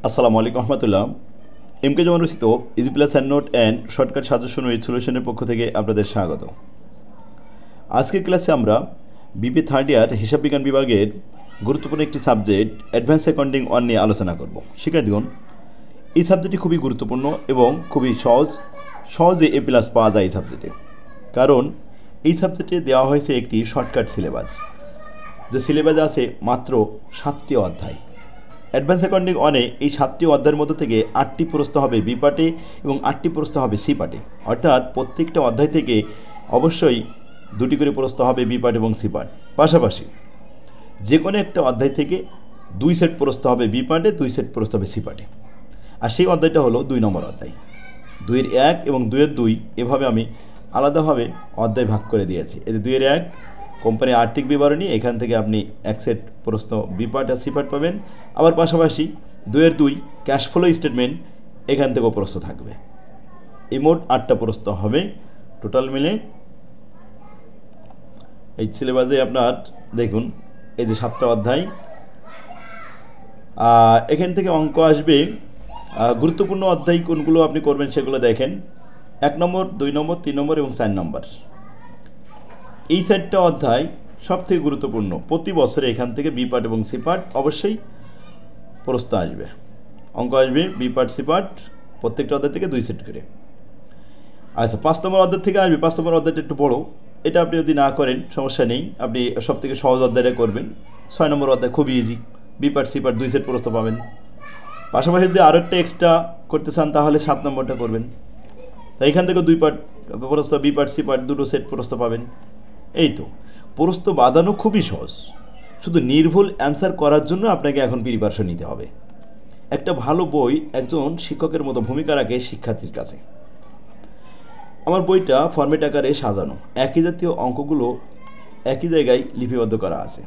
আসসালামু আলাইকুম রহমতুল্লাহ। এমকে জমান রচিত easy plus hand note and shortcut suggestion with সলিউশনের পক্ষ থেকে আপনাদের স্বাগত। আজকের ক্লাসে আমরা বিপি থার্ড ইয়ার হিসাব বিজ্ঞান বিভাগের গুরুত্বপূর্ণ একটি সাবজেক্ট অ্যাডভান্স অ্যাকাউন্টিং ওয়ান নিয়ে আলোচনা করব। শিক্ষার্থীগণ, এই সাবজেক্টটি খুবই গুরুত্বপূর্ণ এবং খুবই সহজে এ প্লাস পাওয়া যায় এই সাবজেক্টে। কারণ এই সাবজেক্টে দেওয়া হয়েছে একটি শর্টকাট সিলেবাস, যে সিলেবাস আছে মাত্র 7টি অধ্যায়। অ্যাডভান্স অ্যাকাউন্টিং ওয়ানে এই 7টি অধ্যায়ের মধ্যে থেকে 8টি প্রশ্ন হবে বি পার্টে এবং 8টি প্রশ্ন হবে সি পার্টে। অর্থাৎ প্রত্যেকটা অধ্যায় থেকে অবশ্যই 2টি করে প্রশ্ন হবে বি পার্ট এবং সি পার্ট। পাশাপাশি যে কোনো একটা অধ্যায় থেকে 2 সেট প্রশ্ন হবে বি পার্টে, 2 সেট প্রশ্ন হবে সি পার্টে। আর সেই অধ্যায়টা হলো 2 নম্বর অধ্যায়। 2-এর 1 এবং 2-এর 2 এভাবে আমি আলাদাভাবে অধ্যায় ভাগ করে দিয়েছি। এই যে 2-এর 1 কোম্পানির আর্থিক বিবরণী, এখান থেকে আপনি এক সেট প্রশ্ন বি পার্ট আর সি পার্ট পাবেন। আবার পাশাপাশি 2-এর 2 ক্যাশ ফ্লো স্টেটমেন্ট, এখান থেকেও প্রশ্ন থাকবে। এই মোট 8টা প্রশ্ন হবে টোটাল মিলে। এই সিলেবাসে আপনার দেখুন এই যে 7টা অধ্যায়, এখান থেকে অঙ্ক আসবে। গুরুত্বপূর্ণ অধ্যায় কোনগুলো আপনি করবেন সেগুলো দেখেন। 1 নম্বর, 2 নম্বর, 3 নম্বর এবং 4 নম্বর। এই 4টা অধ্যায় সবথেকে গুরুত্বপূর্ণ। প্রতি বছরে এখান থেকে বি পার্ট এবং সি পার্ট অবশ্যই প্রশ্ন আসবে, অঙ্ক আসবে বি পার্ট সি পার্ট, প্রত্যেকটা অধ্যায় থেকে 2 সেট করে। আচ্ছা, 5 নম্বর অধ্যায় থেকে আসবে। 5 নম্বর অধ্যায়টা একটু বড়, এটা আপনি যদি না করেন সমস্যা নেই, আপনি সবথেকে সহজ অধ্যায়টা করবেন। 6 নম্বর অধ্যায় খুবই easy, B part C part 2 set প্রশ্ন পাবেন। পাশাপাশি যদি আরও একটা এক্সট্রা করতে চান তাহলে 7 নম্বরটা করবেন। তাই এখান থেকে 2 পার্ট প্রশ্ন, বি পার্ট সি পার্ট 2টো সেট প্রশ্ন পাবেন। এই তো, প্রশ্ন বাঁধানো খুবই সহজ, শুধু নির্ভুল অ্যান্সার করার জন্য আপনাকে এখন প্রিপারেশন নিতে হবে। একটা ভালো বই একজন শিক্ষকের মতো ভূমিকা রাখে শিক্ষার্থীর কাছে। আমার বইটা ফরম্যাট আকারে সাজানো, একই জাতীয় অঙ্কগুলো একই জায়গায় লিপিবদ্ধ করা আছে।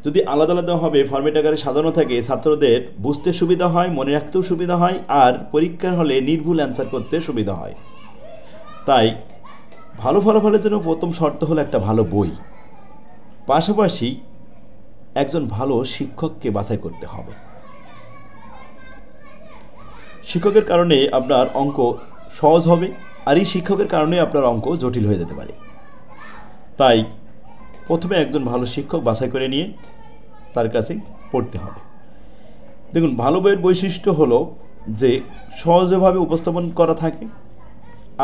যদি আলাদা আলাদাভাবে ফরম্যাট আকারে সাজানো থাকে, ছাত্রদের বুঝতে সুবিধা হয়, মনে রাখতেও সুবিধা হয়, আর পরীক্ষার হলে নির্ভুল অ্যান্সার করতে সুবিধা হয়। তাই ভালো ফলাফলের জন্য প্রথম শর্ত হলো একটা ভালো বই, পাশাপাশি একজন ভালো শিক্ষককে বাছাই করতে হবে। শিক্ষকের কারণে আপনার অঙ্ক সহজ হবে, আর এই শিক্ষকের কারণে আপনার অঙ্ক জটিল হয়ে যেতে পারে। তাই প্রথমে একজন ভালো শিক্ষক বাছাই করে নিয়ে তার কাছে পড়তে হবে। দেখুন, ভালো বইয়ের বৈশিষ্ট্য হলো যে সহজভাবে উপস্থাপন করা থাকে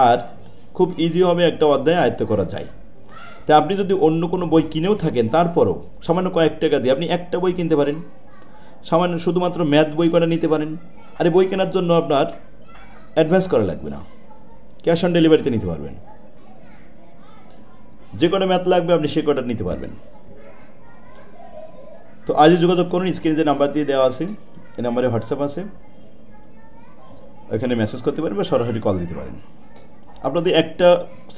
আর খুব ইজিভাবে একটা অধ্যায় আয়ত্ত করা যায়। তাই আপনি যদি অন্য কোনো বই কিনেও থাকেন, তারপরও সামান্য কয়েক টাকা দিয়ে আপনি একটা বই কিনতে পারেন, সামান্য শুধুমাত্র ম্যাথ বই করা নিতে পারেন। আর এই বই কেনার জন্য আপনার অ্যাডভান্স করা লাগবে না, ক্যাশ অন ডেলিভারিতে নিতে পারবেন। যে কটা ম্যাথ লাগবে আপনি সে কটা নিতে পারবেন। তো আজই যোগাযোগ করুন, স্ক্রিনে যে নাম্বার দিয়ে দেওয়া আছে এই নাম্বারে হোয়াটসঅ্যাপ আছে, ওইখানে মেসেজ করতে পারেন বা সরাসরি কল দিতে পারেন। আপনাদের একটা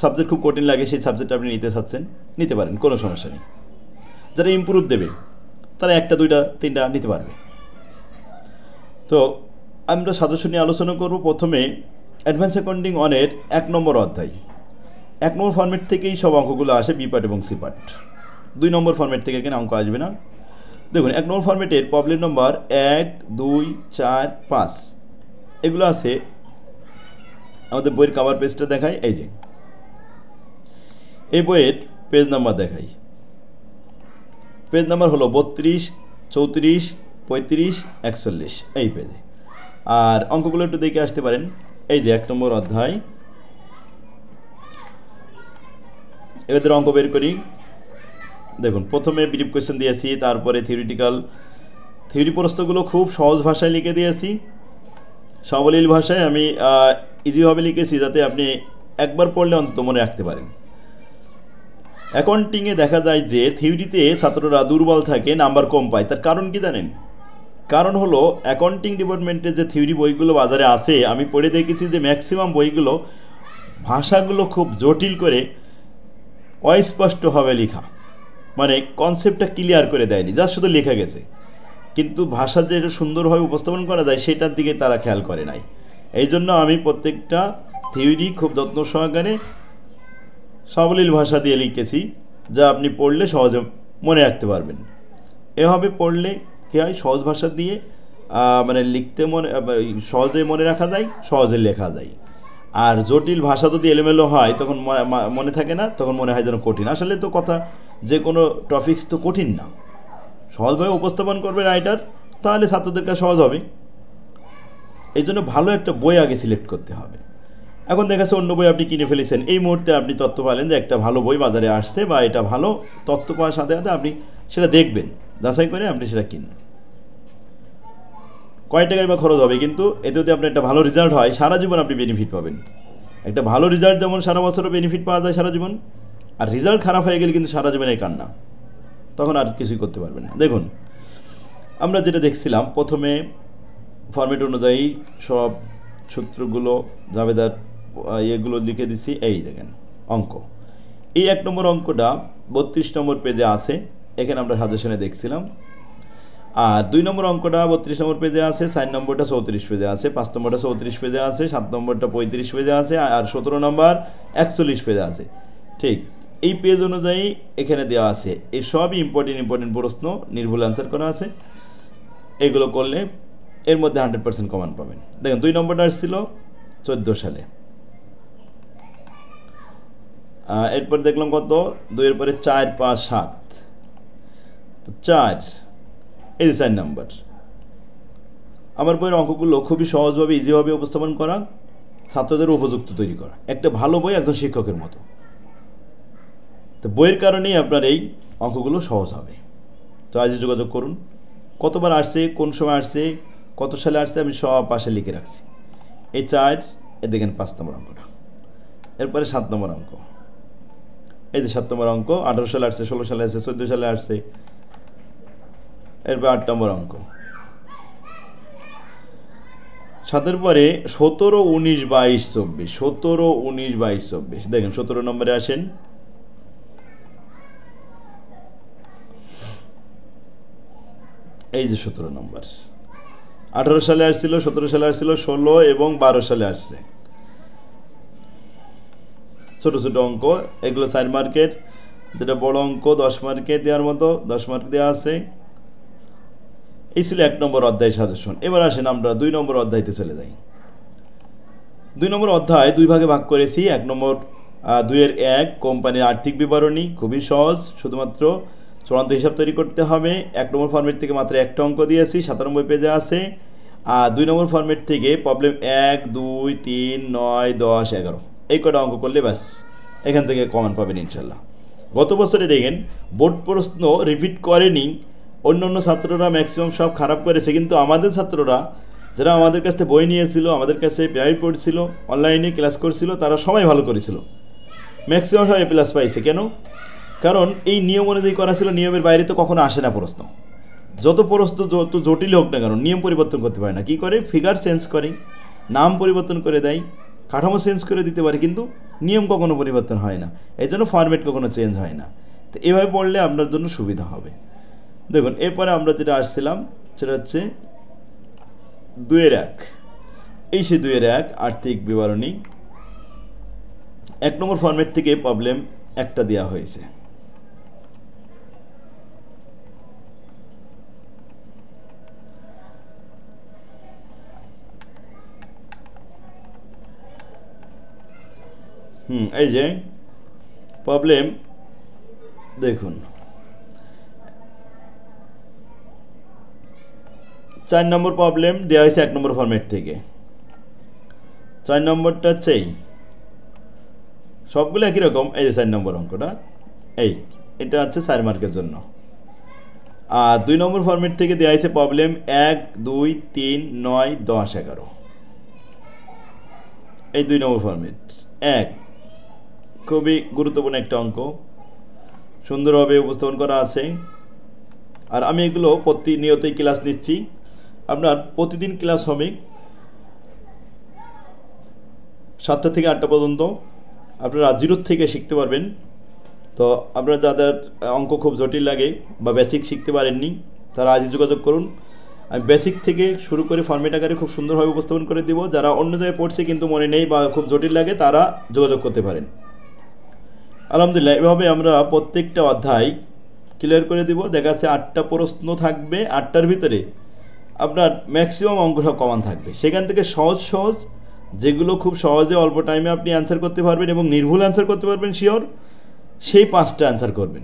সাবজেক্ট খুব কঠিন লাগে, সেই সাবজেক্টটা আপনি নিতে চাচ্ছেন, নিতে পারেন, কোনো সমস্যা নেই। যারা ইমপ্রুভ দেবে তারা 1টা 2টা 3টা নিতে পারবে। তো আমরা সাজেশন নিয়ে আলোচনা করব। প্রথমে অ্যাডভান্স অ্যাকাউন্টিং ওয়ানের 1 নম্বর অধ্যায়। 1 নম্বর ফরম্যাট থেকেই সব অঙ্কগুলো আসে, বি পার্ট এবং সি পার্ট। 2 নম্বর ফরম্যাট থেকে এখানে অঙ্ক আসবে না। দেখুন, 1 নম্বর ফরম্যাটের প্রবলেম নম্বর 1, 2, 4, 5 এগুলো আছে। আমাদের বইয়ের কভার পেজটা দেখাই, এই যে এই বইয়ের পেজ নাম্বার দেখাই। পেজ নাম্বার হলো 32, 34, 35, 41 এই পেজে। আর অঙ্কগুলো একটু দেখে আসতে পারেন। এই যে 1 নম্বর অধ্যায়, এদের অঙ্ক বের করি। দেখুন, প্রথমে ব্রিফ কোয়েশ্চেন দিয়েছি, তারপরে থিওরি প্রশ্নগুলো খুব সহজ ভাষায় লিখে দিয়েছি, সাবলীল ভাষায় আমি ইজিভাবে লিখেছি, যাতে আপনি একবার পড়লে অন্তত মনে রাখতে পারেন। অ্যাকাউন্টিংয়ে দেখা যায় যে থিওরিতে ছাত্ররা দুর্বল থাকে, নাম্বার কম পায়। তার কারণ কি জানেন? কারণ হলো অ্যাকাউন্টিং ডিপার্টমেন্টে যে থিওরি বইগুলো বাজারে আছে, আমি পড়ে দেখেছি যে ম্যাক্সিমাম বইগুলো ভাষাগুলো খুব জটিল করে অস্পষ্টভাবে লেখা, মানে কনসেপ্টটা ক্লিয়ার করে দেয়নি, যা শুধু লেখা গেছে, কিন্তু ভাষা যে সুন্দরভাবে উপস্থাপন করা যায় সেটার দিকে তারা খেয়াল করে নাই। এই জন্য আমি প্রত্যেকটা থিওরি খুব যত্ন সহকারে সাবলীল ভাষা দিয়ে লিখেছি, যা আপনি পড়লে সহজে মনে রাখতে পারবেন। এভাবে পড়লে কী হয়, সহজ ভাষা দিয়ে মানে লিখতে সহজে মনে রাখা যায়, সহজে লেখা যায়। আর জটিল ভাষা যদি এলোমেলো হয় তখন মনে থাকে না, তখন মনে হয় যেন কঠিন। আসলে তো কথা, যে কোনো টপিকস তো কঠিন না, সহজভাবে উপস্থাপন করবে রাইটার, তাহলে ছাত্রদের কাছে সহজ হবে। এই জন্য ভালো একটা বই আগে সিলেক্ট করতে হবে। এখন দেখা যাচ্ছে অন্য বই আপনি কিনে ফেলেছেন, এই মুহূর্তে আপনি তথ্য পেলেন যে একটা ভালো বই বাজারে আসছে, বা এটা ভালো তথ্য পাওয়ার সাথে সাথে আপনি সেটা দেখবেন, যাচাই করে আপনি সেটা কিনবেন। কয় টাকায় বা খরচ হবে, কিন্তু এতে যদি আপনার একটা ভালো রেজাল্ট হয়, সারা জীবন আপনি বেনিফিট পাবেন। একটা ভালো রেজাল্ট যেমন সারা বছরও বেনিফিট পাওয়া যায় সারা জীবন, আর রেজাল্ট খারাপ হয়ে গেলে কিন্তু সারা জীবনের কান্না, তখন আর কিছুই করতে পারবেন না। দেখুন, আমরা যেটা দেখছিলাম, প্রথমে ফরম্যাট অনুযায়ী সব সূত্রগুলো, জাবেদার এগুলো লিখে দিচ্ছি। এই দেখেন অঙ্ক, এই 1 নম্বর অঙ্কটা 32 নম্বর পেজে আছে, এখানে আমরা সাজেশনে দেখছিলাম। আর 2 নম্বর অঙ্কটা 32 নম্বর পেজে আছে, 4 নম্বরটা 34 পেজে আছে, 5 নম্বরটা 34 পেজে আছে, 7 নম্বরটা 35 পেজে আছে, আর 17 নম্বর 41 পেজে আছে। ঠিক এই পেজ অনুযায়ী এখানে দেওয়া আছে। এই সবই ইম্পর্টেন্ট প্রশ্ন, নির্ভুল অ্যান্সার করা আছে। এগুলো করলে এর মধ্যে 100% কমন পাবেন। দেখেন 2 নম্বরটা আসছিল 14 সালে, এরপর দেখলাম কত, 2-এর পরে 4, 5, 7, তো 4, এই যে 4 নম্বর। আমার বইয়ের অঙ্কগুলো খুবই সহজভাবে, ইজিভাবে উপস্থাপন করা, ছাত্রদের উপযুক্ত তৈরি করা, একটা ভালো বই একজন শিক্ষকের মতো। তো বইয়ের কারণেই আপনার এই অঙ্কগুলো সহজ হবে। তো আজই যোগাযোগ করুন। কতবার আসছে, কোন সময় আসছে, কত সালে আসছে, আমি সব পাশে লিখে রাখছি। এই 4, এ দেখেন 5 নম্বর অঙ্কটা, এরপরে 7 নম্বর অঙ্ক, এই যে 7 নম্বর অঙ্ক, 18 সালে আসছে, 16 সালে আসছে, 14 সালে আসছে। এরপর 8 নম্বর অঙ্ক, 7-এর পরে 17, 19, 22, 24, 17, 19, 22, 24। দেখেন 17 নম্বরে আসেন, এই যে 17 নম্বর। 18 সালে আসছিল, 17 সালে আসছিল, 16 এবং 12 সালে আসছে। ছোট ছোট অঙ্ক, এগুলো 4 মার্কের, যেটা বড় অঙ্ক 10 মার্কে দেওয়ার মতো, 10 মার্ক দেওয়া আছে। এই ছিল 1 নম্বর অধ্যায় সাজেশন। এবার আসেন আমরা 2 নম্বর অধ্যায়তে চলে যাই। 2 নম্বর অধ্যায় 2 ভাগে ভাগ করেছি। 1 নম্বর 2-এর 1, কোম্পানির আর্থিক বিবরণী, খুবই সহজ, শুধুমাত্র চূড়ান্ত হিসাব তৈরি করতে হবে। 1 নম্বর ফরম্যাট থেকে মাত্র একটা অঙ্ক দিয়েছি, 97 পেজে আছে। আর 2 নম্বর ফরম্যাট থেকে প্রবলেম 1, 2, 3, 9, 10, 11, এই কটা অঙ্ক করলে ব্যাস এখান থেকে কমন পাবেন ইনশাল্লাহ। গত বছরে দেখেন বোর্ড প্রশ্ন রিপিট করেনি, অন্য ছাত্ররা ম্যাক্সিমাম সব খারাপ করেছে, কিন্তু আমাদের ছাত্ররা যারা আমাদের কাছ থেকে বই নিয়েছিল, আমাদের কাছে প্রাইভেট পড়ছিল, অনলাইনে ক্লাস করছিল, তারা সবাই ভালো করেছিল, ম্যাক্সিমাম সব A+ পাইছে। কেন? কারণ এই নিয়ম অনুযায়ী করা ছিল, নিয়মের বাইরে তো কখনো আসে না প্রশ্ন। যত প্রশ্ন যত জটিল হোক না কেন, নিয়ম পরিবর্তন করতে পারে না। কী করে? ফিগার চেঞ্জ করে, নাম পরিবর্তন করে দেয়, কাঠামো চেঞ্জ করে দিতে পারে, কিন্তু নিয়ম কখনো পরিবর্তন হয় না। এই জন্য ফরম্যাট কখনো চেঞ্জ হয় না। তো এভাবে পড়লে আপনার জন্য সুবিধা হবে। দেখুন এরপরে আমরা যেটা আসছিলাম সেটা হচ্ছে 2-এর 1, এই সে 2-এর 1 আর্থিক বিবরণী। 1 নম্বর ফরম্যাট থেকে প্রবলেম একটা দেওয়া হয়েছে। এই যে প্রবলেম দেখুন, 4 নম্বর প্রবলেম দেওয়া হয়েছে 1 নম্বর ফরম্যাট থেকে। 4 নম্বরটা হচ্ছে সবগুলো একই রকম। এই যে 4 নম্বর অঙ্কটা, এটা হচ্ছে 4 মার্কের জন্য। আর 2 নম্বর ফরম্যাট থেকে দেওয়া হয়েছে প্রবলেম 1, 2, 3, 9, 10, 11, এই 2 নম্বর ফরম্যাট। 1 খুবই গুরুত্বপূর্ণ একটা অঙ্ক, সুন্দরভাবে উপস্থাপন করা আছে। আর আমি এগুলো প্রতিনিয়তই ক্লাস নিচ্ছি, আপনার প্রতিদিন ক্লাস হবে 7টা থেকে 8টা পর্যন্ত। আপনারা 0 থেকে শিখতে পারবেন। তো আপনারা যাদের অঙ্ক খুব জটিল লাগে বা বেসিক শিখতে পারেননি, তারা আজই যোগাযোগ করুন। আমি বেসিক থেকে শুরু করে ফরম্যাট আকারে খুব সুন্দরভাবে উপস্থাপন করে দেব। যারা অন্য জায়গায় পড়ছে কিন্তু মনে নেই বা খুব জটিল লাগে, তারা যোগাযোগ করতে পারেন। আলহামদুলিল্লাহ, এভাবে আমরা প্রত্যেকটা অধ্যায় ক্লিয়ার করে দিব। দেখা যাচ্ছে 8টা প্রশ্ন থাকবে, 8টার ভিতরে আপনার ম্যাক্সিমাম অঙ্ক সব কমন থাকবে। সেখান থেকে সহজ সহজ যেগুলো খুব সহজে অল্প টাইমে আপনি অ্যান্সার করতে পারবেন এবং নির্ভুল অ্যান্সার করতে পারবেন শিওর, সেই 5টা অ্যান্সার করবেন।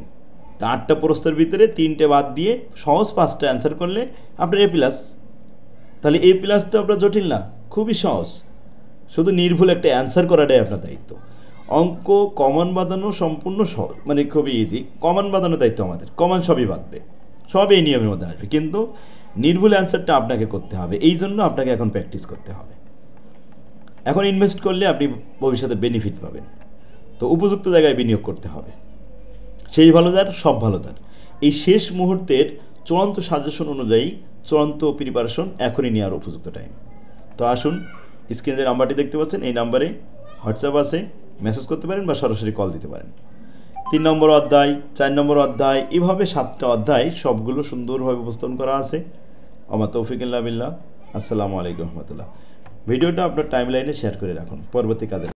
তা 8টা প্রশ্নের ভিতরে 3টে বাদ দিয়ে সহজ 5টা অ্যান্সার করলে আপনার A+। তাহলে A+ তো আপনার জটিল না, খুবই সহজ, শুধু নির্ভুল একটা অ্যান্সার করাটাই আপনার দায়িত্ব। অঙ্ক কমন বাঁধানো সম্পূর্ণ সহজ, মানে খুবই ইজি। কমন বাঁধানোর দায়িত্ব আমাদের, কমন সবই বাঁধবে, সব এই নিয়মের মধ্যে আসবে, কিন্তু নির্ভুল অ্যান্সারটা আপনাকে করতে হবে। এই জন্য আপনাকে এখন প্র্যাকটিস করতে হবে। এখন ইনভেস্ট করলে আপনি ভবিষ্যতে বেনিফিট পাবেন, তো উপযুক্ত জায়গায় বিনিয়োগ করতে হবে। সেই ভালো তার, সব ভালো তার। এই শেষ মুহূর্তের চূড়ান্ত সাজেশন অনুযায়ী চূড়ান্ত প্রিপারেশন এখনই নেওয়ার উপযুক্ত টাইম। তো আসুন, স্ক্রিনে যে নাম্বারটি দেখতে পাচ্ছেন এই নাম্বারে হোয়াটসঅ্যাপ আছে, মেসেজ করতে পারেন বা সরাসরি কল দিতে পারেন। 3 নম্বর অধ্যায়, 4 নম্বর অধ্যায়, এভাবে 7টা অধ্যায় সবগুলো সুন্দরভাবে উপস্থাপন করা আছে। আমার তৌফিক ইল্লা বিল্লাহ। আসসালামু আলাইকুম রহমতুল্লাহ। ভিডিওটা আপনার টাইমলাইনে শেয়ার করে রাখুন পরবর্তী কাজে।